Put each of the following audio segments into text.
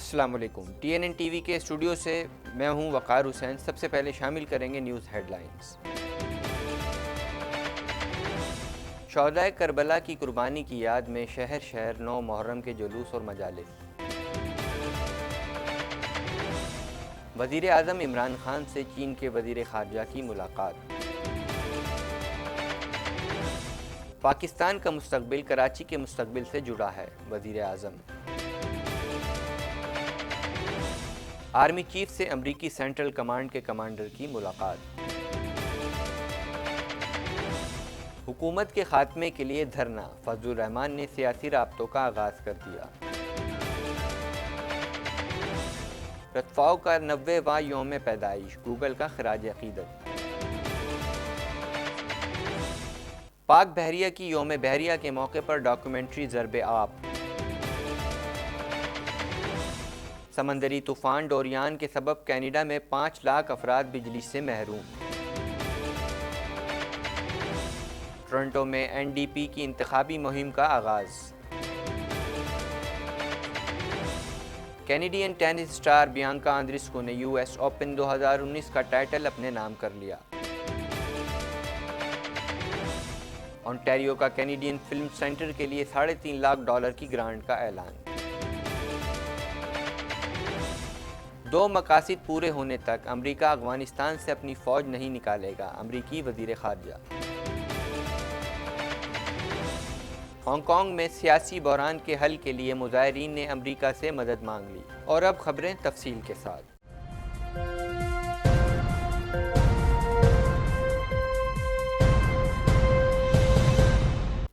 السلام علیکم۔ TNN T V کے اسٹوڈیو سے میں ہوں وقار حسین۔ سب سے پہلے شامل کریں گے نیوز ہیڈ لائنز۔ شہدائے کربلا کی قربانی کی یاد میں شہر شہر 9 محرم کے جلوس اور مجالس۔ وزیر اعظم عمران خان سے چین کے وزیر خارجہ کی ملاقات۔ پاکستان کا مستقبل کراچی کے مستقبل سے جڑا ہے، وزیر اعظم۔ آرمی چیف سے امریکی سینٹرل کمانڈ کے کمانڈر کی ملاقات۔ حکومت کے خاتمے کے لیے دھرنا، فضل الرحمان نے سیاسی رابطوں کا آغاز کر دیا۔ رتفاؤ کا 90واں یوم پیدائش، گوگل کا خراج عقیدت۔ پاک بحریہ کی یوم بحریہ کے موقع پر ڈاکیومنٹری ضرب آب۔ سمندری طوفان ڈوریان کے سبب کینیڈا میں 5 لاکھ افراد بجلی سے محروم۔ ٹورنٹو میں NDP کی انتخابی مہم کا آغاز۔ کینیڈین ٹینس اسٹار بیانکا آندریسکو نے US اوپن 2019 کا ٹائٹل اپنے نام کر لیا۔ اونٹاریو کا کینیڈین فلم سینٹر کے لیے $3.5 لاکھ کی گرانٹ کا اعلان۔ 2 مقاصد پورے ہونے تک امریکہ افغانستان سے اپنی فوج نہیں نکالے گا، امریکی وزیر خارجہ۔ ہانگ کانگ میں سیاسی بحران کے حل کے لیے مظاہرین نے امریکہ سے مدد مانگ لی۔ اور اب خبریں تفصیل کے ساتھ۔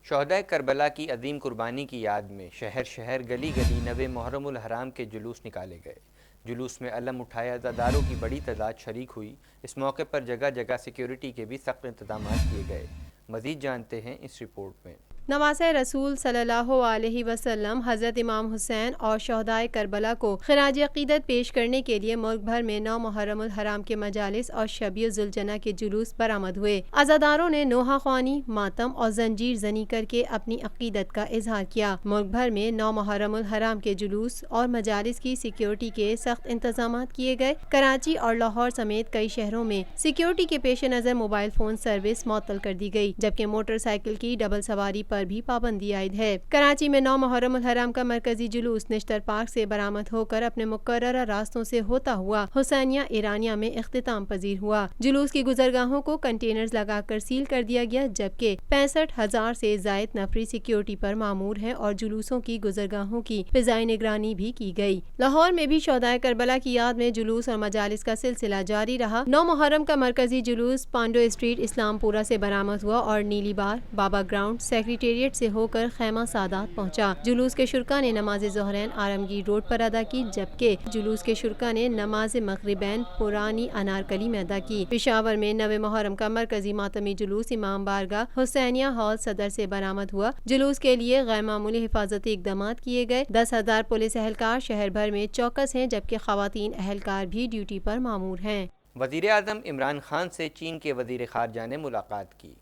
شہدائے کربلا کی عظیم قربانی کی یاد میں شہر شہر گلی گلی 9 محرم الحرام کے جلوس نکالے گئے۔ جلوس میں علم اٹھائے عزاداروں کی بڑی تعداد شریک ہوئی۔ اس موقع پر جگہ جگہ سیکیورٹی کے بھی سخت انتظامات کیے گئے۔ مزید جانتے ہیں اس رپورٹ میں۔ نواسۂ رسول صلی اللہ علیہ وسلم حضرت امام حسین اور شہدائے کربلا کو خراج عقیدت پیش کرنے کے لیے ملک بھر میں 9 محرم الحرام کے مجالس اور شب ذوالجناح کے جلوس برآمد ہوئے۔ عزاداروں نے نوحہ خوانی، ماتم اور زنجیر زنی کر کے اپنی عقیدت کا اظہار کیا۔ ملک بھر میں 9 محرم الحرام کے جلوس اور مجالس کی سیکیورٹی کے سخت انتظامات کیے گئے۔ کراچی اور لاہور سمیت کئی شہروں میں سیکیورٹی کے پیش نظر موبائل فون سروس معطل کر دی گئی، جبکہ موٹر سائیکل کی ڈبل سواری پر بھی پابندی عائد ہے۔ کراچی میں 9 محرم الحرام کا مرکزی جلوس نشتر پارک سے برآمد ہو کر اپنے مقررہ راستوں سے ہوتا ہوا حسینیہ ایرانیہ میں اختتام پذیر ہوا۔ جلوس کی گزرگاہوں کو کنٹینرز لگا کر سیل کر دیا گیا، جبکہ 65,000 سے زائد نفری سیکیورٹی پر مامور ہیں اور جلوسوں کی گزرگاہوں کی فضائی نگرانی بھی کی گئی۔ لاہور میں بھی شہدائے کربلا کی یاد میں جلوس اور مجالس کا سلسلہ جاری رہا۔ 9 محرم کا مرکزی جلوس پانڈو اسٹریٹ اسلام پورہ سے برآمد ہوا اور نیلی بار، بابا گراؤنڈ، سیکریٹریٹ سے ہو کر خیمہ سادات پہنچا۔ جلوس کے شرکاء نے نماز ظہرین عالمگیر روڈ پر ادا کی، جبکہ جلوس کے شرکاء نے نماز مغربین پرانی انارکلی میں ادا کی۔ پشاور میں 9 محرم کا مرکزی ماتمی جلوس امام بارگاہ حسینیہ ہال صدر سے برآمد ہوا۔ جلوس کے لیے غیر معمولی حفاظتی اقدامات کیے گئے۔ 10,000 پولیس اہلکار شہر بھر میں چوکس ہیں، جبکہ خواتین اہلکار بھی ڈیوٹی پر مامور ہیں۔ وزیر اعظم عمران خان سے چین کے وزیر خارجہ نے ملاقات کی۔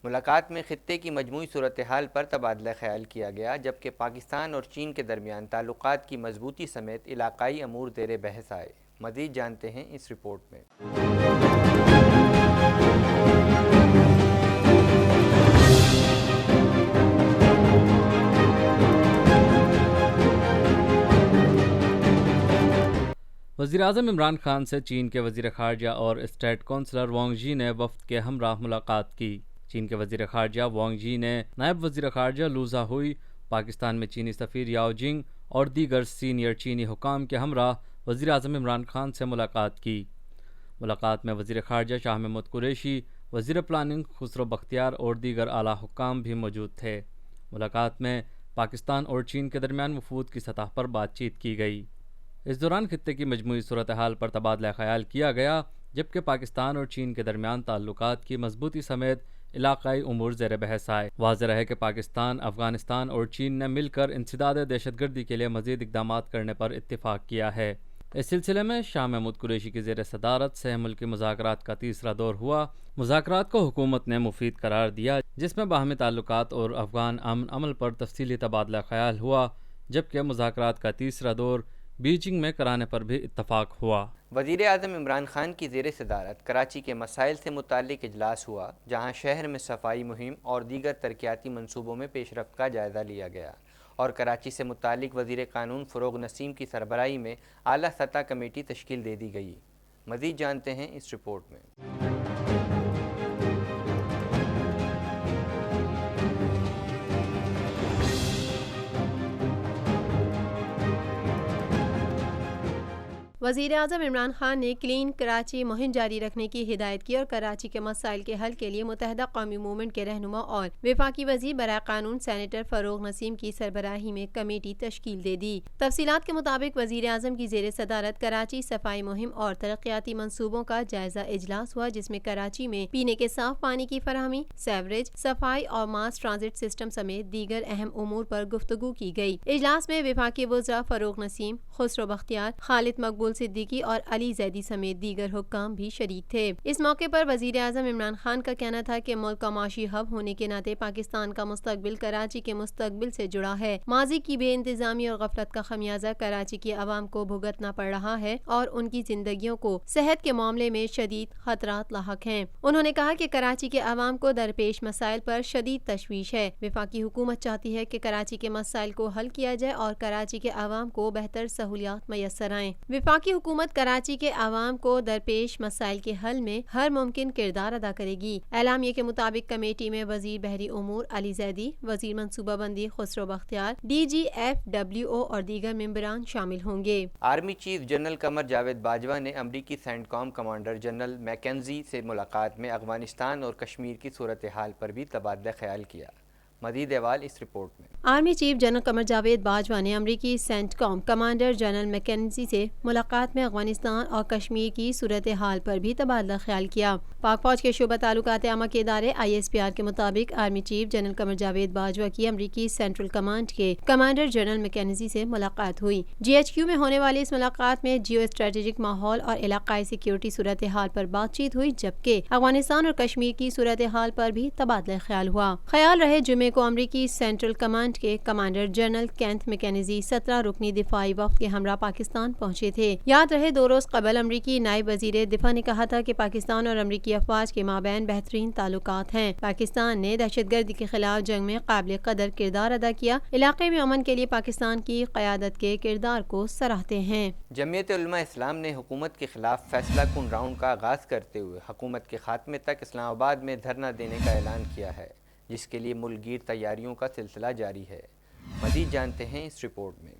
ملاقات میں خطے کی مجموعی صورتحال پر تبادلہ خیال کیا گیا، جبکہ پاکستان اور چین کے درمیان تعلقات کی مضبوطی سمیت علاقائی امور زیر بحث آئے۔ مزید جانتے ہیں اس رپورٹ میں۔ وزیراعظم عمران خان سے چین کے وزیر خارجہ اور اسٹیٹ کونسلر وانگ جی نے وفد کے ہمراہ ملاقات کی۔ چین کے وزیر خارجہ وانگ جی نے نائب وزیر خارجہ لو زاہوئی، پاکستان میں چینی سفیر یاؤ جنگ اور دیگر سینئر چینی حکام کے ہمراہ وزیر اعظم عمران خان سے ملاقات کی۔ ملاقات میں وزیر خارجہ شاہ محمود قریشی، وزیر پلاننگ خسرو بختیار اور دیگر اعلیٰ حکام بھی موجود تھے۔ ملاقات میں پاکستان اور چین کے درمیان وفود کی سطح پر بات چیت کی گئی۔ اس دوران خطے کی مجموعی صورتحال پر تبادلہ خیال کیا گیا، جبکہ پاکستان اور چین کے درمیان تعلقات کی مضبوطی سمیت علاقائی امور زیر بحث آئے۔ واضح رہے کہ پاکستان، افغانستان اور چین نے مل کر انسداد دہشت گردی کے لیے مزید اقدامات کرنے پر اتفاق کیا ہے۔ اس سلسلے میں شاہ محمود قریشی کی زیر صدارت سہ ملکی مذاکرات کا تیسرا دور ہوا۔ مذاکرات کو حکومت نے مفید قرار دیا، جس میں باہمی تعلقات اور افغان امن عمل پر تفصیلی تبادلہ خیال ہوا، جبکہ مذاکرات کا تیسرا دور بیجنگ میں کرانے پر بھی اتفاق ہوا۔ وزیر اعظم عمران خان کی زیر صدارت کراچی کے مسائل سے متعلق اجلاس ہوا، جہاں شہر میں صفائی مہم اور دیگر ترقیاتی منصوبوں میں پیش رفت کا جائزہ لیا گیا، اور کراچی سے متعلق وزیر قانون فروغ نسیم کی سربراہی میں اعلیٰ سطح کمیٹی تشکیل دے دی گئی۔ مزید جانتے ہیں اس رپورٹ میں۔ وزیر اعظم عمران خان نے کلین کراچی مہم جاری رکھنے کی ہدایت کی اور کراچی کے مسائل کے حل کے لیے متحدہ قومی موومنٹ کے رہنما اور وفاقی وزیر برائے قانون سینیٹر فروغ نسیم کی سربراہی میں کمیٹی تشکیل دے دی۔ تفصیلات کے مطابق وزیر اعظم کی زیر صدارت کراچی صفائی مہم اور ترقیاتی منصوبوں کا جائزہ اجلاس ہوا، جس میں کراچی میں پینے کے صاف پانی کی فراہمی، سیوریج، صفائی اور ماس ٹرانزٹ سسٹم سمیت دیگر اہم امور پر گفتگو کی گئی۔ اجلاس میں وفاقی وزراء فروغ نسیم، خسرو بختیار، خالد مقبول صدیقی اور علی زیدی سمیت دیگر حکام بھی شریک تھے۔ اس موقع پر وزیر اعظم عمران خان کا کہنا تھا کہ ملک کا معاشی ہب ہونے کے ناطے پاکستان کا مستقبل کراچی کے مستقبل سے جڑا ہے۔ ماضی کی بے انتظامی اور غفلت کا خمیازہ کراچی کی عوام کو بھگتنا پڑ رہا ہے اور ان کی زندگیوں کو صحت کے معاملے میں شدید خطرات لاحق ہیں۔ انہوں نے کہا کہ کراچی کے عوام کو درپیش مسائل پر شدید تشویش ہے۔ وفاقی حکومت چاہتی ہے کہ کراچی کے مسائل کو حل کیا جائے اور کراچی کے عوام کو بہتر سہولیات میسر آئیں۔ وفاقی حکومت کراچی کے عوام کو درپیش مسائل کے حل میں ہر ممکن کردار ادا کرے گی۔ اعلامیے کے مطابق کمیٹی میں وزیر بحری امور علی زیدی، وزیر منصوبہ بندی خسرو بختیار، DGFWO اور دیگر ممبران شامل ہوں گے۔ Army chief general Qamar Javed Bajwa نے امریکی سینٹ کام کمانڈر جنرل میکنزی سے ملاقات میں افغانستان اور کشمیر کی صورتحال پر بھی تبادلہ خیال کیا۔ مزید احوال اس رپورٹ میں۔ Army chief general Qamar Javed Bajwa نے امریکی سینٹ کام کمانڈر جنرل میکنزی سے ملاقات میں افغانستان اور کشمیر کی صورتحال پر بھی تبادلہ خیال کیا۔ پاک فوج کے شعبہ تعلقات عامہ کے ادارے ISPR کے مطابق army chief general Qamar Javed Bajwa کی امریکی سینٹرل کمانڈ کے کمانڈر جنرل میکنزی سے ملاقات ہوئی۔ GHQ میں ہونے والی اس ملاقات میں جیو اسٹریٹجک ماحول اور علاقائی سیکیورٹی صورتحال پر بات چیت ہوئی، جبکہ افغانستان اور کشمیر کی صورتحال پر بھی تبادلہ خیال ہوا۔ خیال رہے جمعے کو امریکی سینٹرل کمانڈ کے کمانڈر جنرل کینتھ میکنزی 17 رکنی دفاعی وفد کے ہمراہ پاکستان پہنچے تھے۔ یاد رہے 2 روز قبل امریکی نائب وزیر دفاع نے کہا تھا کہ پاکستان اور امریکی افواج کے مابین بہترین تعلقات ہیں۔ پاکستان نے دہشت گردی کے خلاف جنگ میں قابل قدر کردار ادا کیا۔ علاقے میں امن کے لیے پاکستان کی قیادت کے کردار کو سراہتے ہیں۔ جمعیت علماء اسلام نے حکومت کے خلاف فیصلہ کن راؤنڈ کا آغاز کرتے ہوئے حکومت کے خاتمے تک اسلام آباد میں دھرنا دینے کا اعلان کیا ہے، جس کے لیے ملک گیر تیاریوں کا سلسلہ جاری ہے۔ مزید جانتے ہیں اس رپورٹ میں۔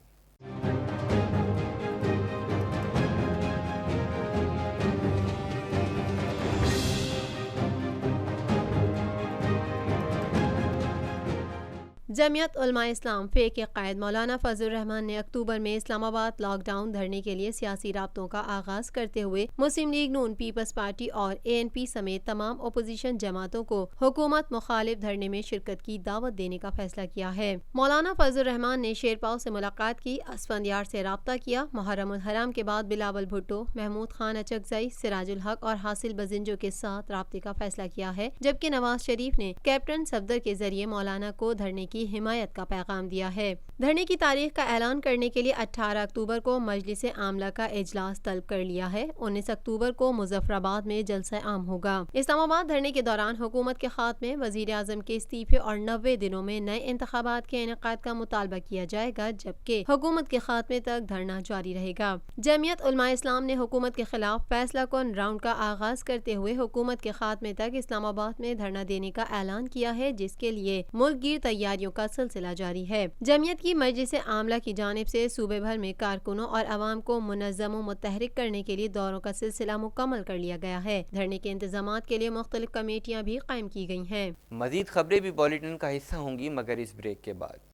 جمعیت علماء اسلام فے کے قائد مولانا فضل الرحمان نے اکتوبر میں اسلام آباد لاک ڈاؤن دھرنے کے لیے سیاسی رابطوں کا آغاز کرتے ہوئے مسلم لیگ نون، پیپلز پارٹی اور ANP سمیت تمام اپوزیشن جماعتوں کو حکومت مخالف دھرنے میں شرکت کی دعوت دینے کا فیصلہ کیا ہے۔ مولانا فضل الرحمان نے شیرپاؤ سے ملاقات کی، اسفندیار سے رابطہ کیا، محرم الحرام کے بعد بلاول بھٹو، محمود خان اچکزئی، سراج الحق اور حاصل بزنجو کے ساتھ رابطے کا فیصلہ کیا ہے، جبکہ نواز شریف نے کیپٹن صفدر کے ذریعے مولانا کو دھرنے کی حمایت کا پیغام دیا ہے۔ دھرنے کی تاریخ کا اعلان کرنے کے لیے 18 اکتوبر کو مجلس عاملہ کا اجلاس طلب کر لیا ہے۔ 19 اکتوبر کو مظفر آباد میں جلسہ عام ہوگا۔ اسلام آباد دھرنے کے دوران حکومت کے خاتمے، وزیر اعظم کے استعفے اور 90 دنوں میں نئے انتخابات کے انعقاد کا مطالبہ کیا جائے گا، جبکہ حکومت کے خاتمے تک دھرنا جاری رہے گا۔ جمعیت علماء اسلام نے حکومت کے خلاف فیصلہ کن راؤنڈ کا آغاز کرتے ہوئے حکومت کے خاتمے تک اسلام آباد میں دھرنا دینے کا اعلان کیا ہے، جس کے لیے ملک گیر تیاریوں کا سلسلہ جاری ہے۔ جمعیت کی مجلس عاملہ کی جانب سے صوبے بھر میں کارکنوں اور عوام کو منظم و متحرک کرنے کے لیے دوروں کا سلسلہ مکمل کر لیا گیا ہے۔ دھرنے کے انتظامات کے لیے مختلف کمیٹیاں بھی قائم کی گئی ہیں۔ مزید خبریں بھی بولیٹن کا حصہ ہوں گی، مگر اس بریک کے بعد۔